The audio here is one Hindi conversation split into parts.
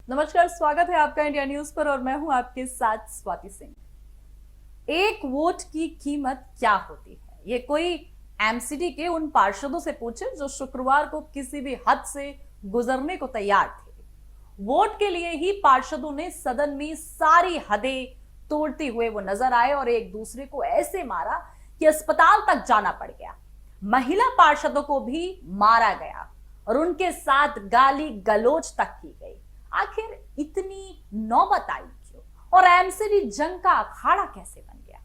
नमस्कार, स्वागत है आपका इंडिया न्यूज पर और मैं हूं आपके साथ स्वाति सिंह। एक वोट की कीमत क्या होती है, ये कोई एमसीडी के उन पार्षदों से पूछे जो शुक्रवार को किसी भी हद से गुजरने को तैयार थे। वोट के लिए ही पार्षदों ने सदन में सारी हदें तोड़ते हुए वो नजर आए और एक दूसरे को ऐसे मारा कि अस्पताल तक जाना पड़ गया। महिला पार्षदों को भी मारा गया और उनके साथ गाली गलौज तक की गई। आखिर इतनी नौबत आई क्यों और एमसीडी जंग का अखाड़ा कैसे बन गया?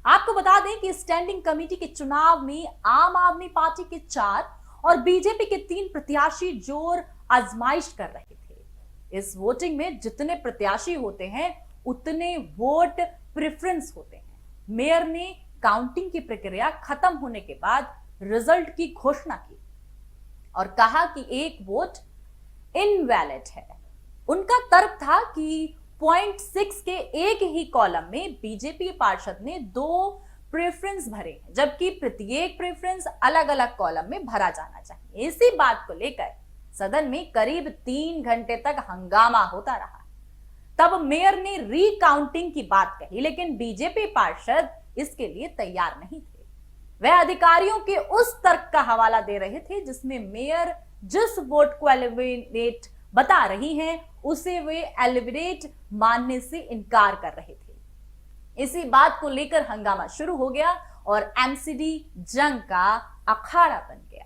आपको बता दें कि स्टैंडिंग कमेटी के चुनाव में आम आदमी पार्टी के 4 और बीजेपी के 3 प्रत्याशी जोर आजमाइश कर रहे थे। इस वोटिंग में जितने प्रत्याशी होते हैं उतने वोट प्रेफरेंस होते हैं। मेयर ने काउंटिंग की प्रक्रिया खत्म होने के बाद रिजल्ट की घोषणा की और कहा कि एक वोट इनवैलिड है। उनका तर्क था कि 0.6 के एक ही कॉलम में बीजेपी पार्षद ने 2 प्रेफरेंस भरे हैं, जबकि प्रत्येक प्रेफरेंस अलग अलग कॉलम में भरा जाना चाहिए। इसी बात को लेकर सदन में करीब 3 घंटे तक हंगामा होता रहा। तब मेयर ने रीकाउंटिंग की बात कही, लेकिन बीजेपी पार्षद इसके लिए तैयार नहीं थे। वह अधिकारियों के उस तर्क का हवाला दे रहे थे जिसमें मेयर जिस वोट को एलिमिनेट बता रही हैं उसे वे एलिमिनेट मानने से इनकार कर रहे थे। इसी बात को लेकर हंगामा शुरू हो गया और एमसीडी जंग का अखाड़ा बन गया।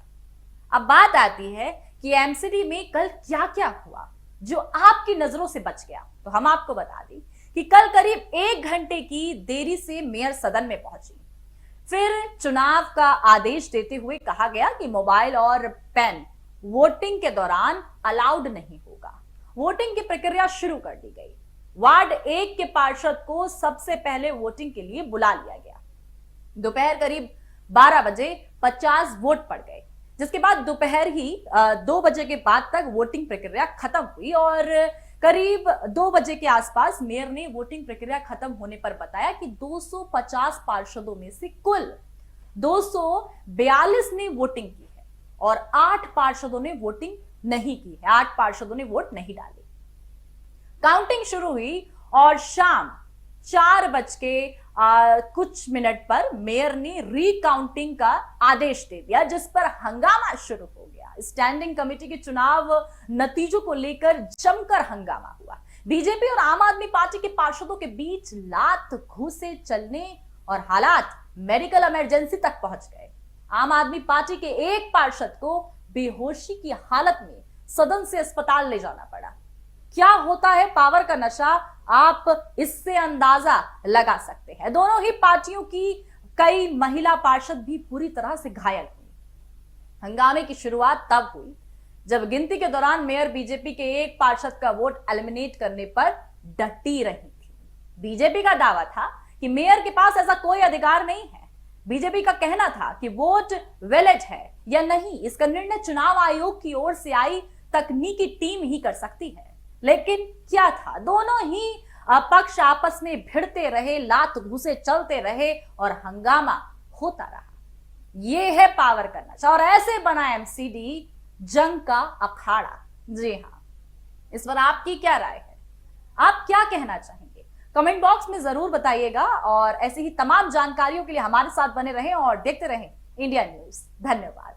अब बात आती है कि एमसीडी में कल क्या क्या हुआ जो आपकी नजरों से बच गया। तो हम आपको बता दें कि कल करीब 1 घंटे की देरी से मेयर सदन में पहुंची। फिर चुनाव का आदेश देते हुए कहा गया कि मोबाइल और पेन वोटिंग के दौरान अलाउड नहीं होगा। वोटिंग की प्रक्रिया शुरू कर दी गई। वार्ड 1 के पार्षद को सबसे पहले वोटिंग के लिए बुला लिया गया। दोपहर करीब 12 बजे 50 वोट पड़ गए, जिसके बाद दोपहर ही 2 बजे के बाद तक वोटिंग प्रक्रिया खत्म हुई और करीब 2 बजे के आसपास मेयर ने वोटिंग प्रक्रिया खत्म होने पर बताया कि 250 पार्षदों में से कुल 242 ने वोटिंग की है और 8 पार्षदों ने वोटिंग नहीं की है। 8 पार्षदों ने वोट नहीं डाले। काउंटिंग शुरू हुई और शाम 4 बज के कुछ मिनट पर मेयर ने रीकाउंटिंग का आदेश दे दिया, जिस पर हंगामा शुरू हो गया। स्टैंडिंग कमेटी के चुनाव नतीजों को लेकर जमकर हंगामा हुआ। बीजेपी और आम आदमी पार्टी के पार्षदों के बीच लात घूंसे चलने और हालात मेडिकल इमरजेंसी तक पहुंच गए। आम आदमी पार्टी के एक पार्षद को बेहोशी की हालत में सदन से अस्पताल ले जाना पड़ा। क्या होता है पावर का नशा, आप इससे अंदाजा लगा सकते हैं। दोनों ही पार्टियों की कई महिला पार्षद भी पूरी तरह से घायल हुई। हंगामे की शुरुआत तब हुई जब गिनती के दौरान मेयर बीजेपी के एक पार्षद का वोट एलिमिनेट करने पर डटी रही थी। बीजेपी का दावा था कि मेयर के पास ऐसा कोई अधिकार नहीं है। बीजेपी का कहना था कि वोट वैलिड है या नहीं, इसका निर्णय चुनाव आयोग की ओर से आई तकनीकी टीम ही कर सकती है। लेकिन क्या था, दोनों ही पक्ष आपस में भिड़ते रहे, लात घूंसे चलते रहे और हंगामा होता रहा। यह है पावर का नशा और ऐसे बना एमसीडी जंग का अखाड़ा। जी हां, इस पर आपकी क्या राय है? आप क्या कहना चाहेंगे? कमेंट बॉक्स में जरूर बताइएगा और ऐसी ही तमाम जानकारियों के लिए हमारे साथ बने रहें और देखते रहें इंडिया न्यूज। धन्यवाद।